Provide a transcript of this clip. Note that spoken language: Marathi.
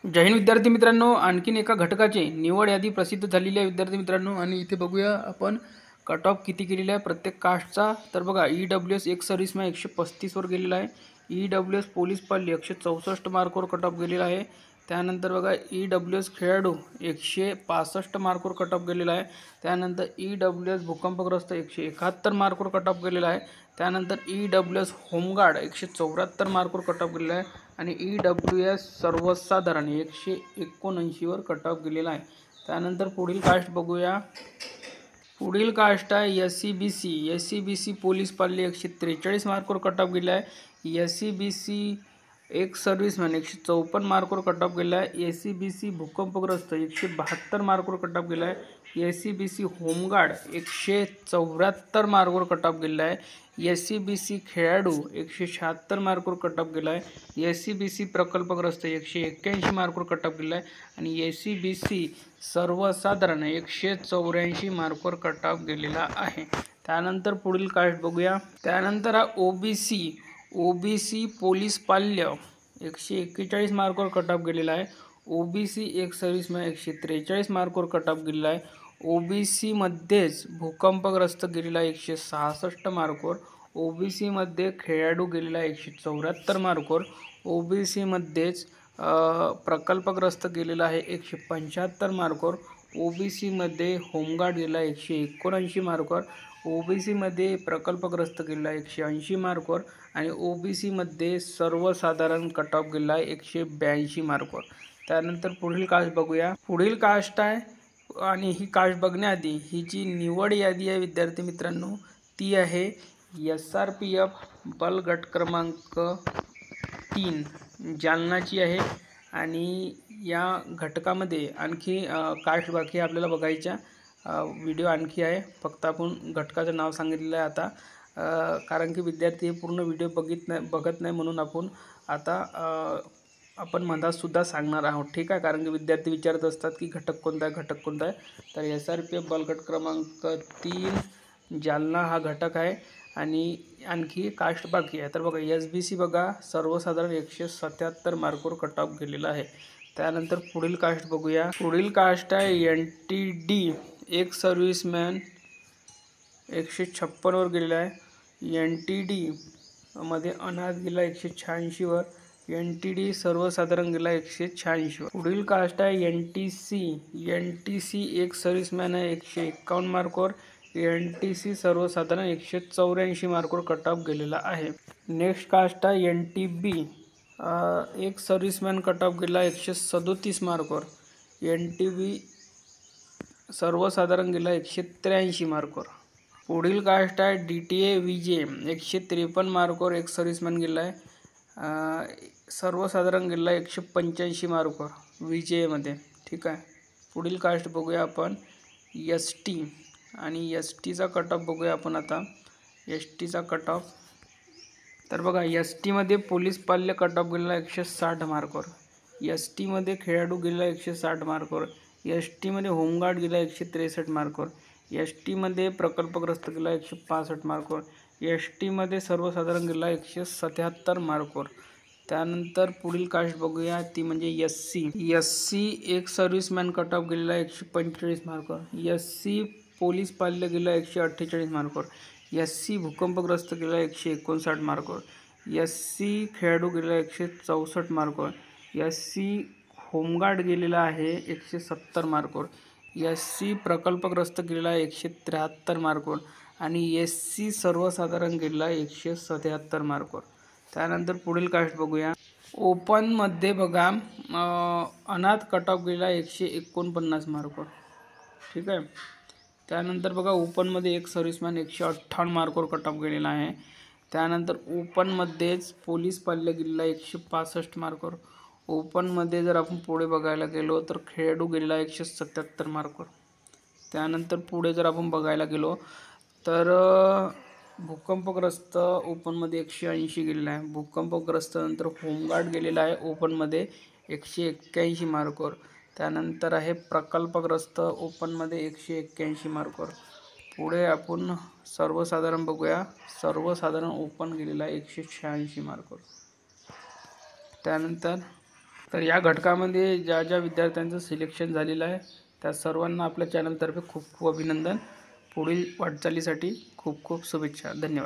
जय हिंद विद्यार्थी मित्रांनो, आणखीन एका घटकाची निवड यादी प्रसिद्ध झालेली आहे विद्यार्थी मित्रांनो। आणि इथे बघूया आपण कट ऑफ किती केलेला आहे प्रत्येक कास्टचा। तर बघा EWS एक सर्व्हिसमॅन 135 वर गेलेला आहे। EWS पोलीस पाल्य 164 मार्कवर कट ऑफ गेलेला आहे। त्यानंतर बघा EWS खेळाडू 165 मार्कवर कट ऑफ गेलेला आहे। त्यानंतर EWS भूकंपग्रस्त 171 मार्कवर कट ऑफ गेलेला आहे। त्यानंतर EWS होमगार्ड 174 मार्कवर कट ऑफ गेलेला आहे। आणि EWS सर्वसाधारण 179 वर कट ऑफ गेलेला आहे। त्यानंतर पुढील कास्ट बघूया। पुढील कास्ट आहे SCBC पोलीस पाल्य 143 मार्कवर कट ऑफ गेला आहे। SCBC एक सर्व्हिसमॅन 154 मार्कवर कट ऑफ गेला आहे। SCBC भूकंपग्रस्त 172 मार्कवर कट ऑफ गेला आहे। SCBC होमगार्ड 174 मार्कवर कट ऑफ गेला आहे। SCBC खेळाडू 176 मार्कवर कट ऑफ गेला आहे। SCBC प्रकल्पग्रस्त 181 मार्कवर कट ऑफ गेला आहे। आणि SCBC सर्वसाधारण 184 मार्कवर कट ऑफ गेलेला आहे। त्यानंतर पुढील कास्ट बघूया। त्यानंतर हा OBC पोलीस पाल्य 141 मार्कवर कट ऑफ गेलेला आहे। OBC एक सर्व्हिसमॅन 143 मार्कवर कट ऑफ गेलेला आहे। OBC मध्येच भूकंपग्रस्त गेलेला 166 मार्कवर। OBC मध्ये खेळाडू गेलेला 174 मार्कवर। OBC मध्येच प्रकल्पग्रस्त गेलेला आहे 175 मार्कवर। OBC मध्ये होमगार्ड गेला 179 मार्कवर। OBC मध्ये प्रकल्पग्रस्त गेला 180 मार्कवर। आणि OBC मध्ये सर्वसाधारण कट ऑफ गेला 182 मार्कवर। त्यानंतर पुढील कास्ट बघूया। पुढील कास्ट आहे आणि ही कास्ट बघण्याआधी ही जी निवड यादी आहे विद्यार्थी मित्रांनो, ती आहे SRPF बल गट क्रमांक 3 जालनाची आहे। आणि या घटकामध्ये आणखी कास्ट बाकी आपल्याला बघायच्या व्हिडिओ आणखी आहे, फक्त आपण घटकाचं नाव सांगितलेलं आहे आता, कारण की विद्यार्थी हे पूर्ण व्हिडिओ बघत नाही म्हणून आपण आता आपण मधात सुद्धा सांगणार आहोत, ठीक आहे। कारण की विद्यार्थी विचारत असतात की घटक कोणता आहे, तर SRPF बलगट क्रमांक 3 जालना हा घटक आहे। आणि आणखी कास्ट बाकी आहे। तर बघा SBC बघा सर्वसाधारण 177 मार्कवर कट ऑफ गेलेला आहे। त्यानंतर पुढील कास्ट बघूया। पुढील कास्ट आहे NTD एक सर्व्हिसमॅन 156 वर गेलेला आहे। NTD मध्ये अनाथ गेला 186 वर। NTD सर्वसाधारण गेला 186 वर। पुढील कास्ट आहे NTC एक सर्व्हिसमॅन आहे 151 मार्कवर। NTC सर्वसाधारण 184 मार्कवर कट ऑफ गेलेला आहे। नेक्स्ट कास्ट आहे NTB एक सर्व्हिसमॅन कट ऑफ गेला 137 मार्कवर। NTB सर्वसाधारण गेला 183 मार्कवर। पुढील कास्ट आहे DTA विजे 153 मार्कवर एक सर्व्हिसमॅन गेला आहे, सर्वसाधारण गेला 185 मार्कवर विजेमध्ये, ठीक आहे। पुढील कास्ट बघूया आपण ST आणि STचा कट ऑफ बघूया आपण आता। STचा कट ऑफ तर बघा ST मध्ये पोलीस पाल्य कट ऑफ गेला 160 मार्कवर। ST मध्ये खेळाडू गेला 160 मार्कवर। ST मध्ये होमगार्ड गेला 163 मार्कवर। ST मध्ये प्रकल्पग्रस्त गेला 165 मार्कवर। ST मध्ये सर्वसाधारण गेला 177 मार्कवर। त्यानंतर पुढील कास्ट बघूया, ती म्हणजे SC एक सर्व्हिसमॅन कट ऑफ गेलेला 145 मार्कवर। SC पोलीस पाल्य गेला 148 मार्कवर। SC भूकंपग्रस्त गेला 159 मार्कवर। SC खेळाडू गेला 164 मार्कवर। SC होमगार्ड गेलेला आहे 170 मार्कवर। SC प्रकल्पग्रस्त गेलेला 173 मार्कवर। आणि SC सर्वसाधारण गेलेला 177 मार्कवर। त्यानंतर पुढील कास्ट बघूया। ओपन मध्ये बघा अनाथ कट ऑफ गेला 149 मार्कवर, ठीक आहे। त्यानंतर बघा ओपन मध्ये एक सर्व्हिसमॅन 158 मार्कवर कट ऑफ गेलेला आहे। त्यानंतर ओपन मध्येच पोलीस पाल्य गेलेला 165 मार्कवर। ओपन मध्ये जर आपण पुढे बघायला गेलो तर खेळाडू गेलेला 177 मार्कवर। त्यानंतर पुढे जर आपण बघायला गेलो तर भूकंपग्रस्त ओपन मध्ये 180 गेलेला आहे। भूकंपग्रस्त नंतर होमगार्ड गेलेला आहे ओपन मध्ये 181 मार्कवर। त्यानंतर आहे प्रकल्पग्रस्त ओपन मध्ये 181 मार्कवर। पुढे आपण सर्वसाधारण बघूया। सर्वसाधारण ओपन गेलेला 186 मार्कवर। त्यानंतर तर या घटकामध्ये ज्या ज्या विद्यार्थ्यांचं सिलेक्शन झालेलं आहे त्या सर्वांना आपल्या चॅनलतर्फे खूप खूप अभिनंदन. पुढील वाटचालीसाठी खूप खूप शुभेच्छा. धन्यवाद.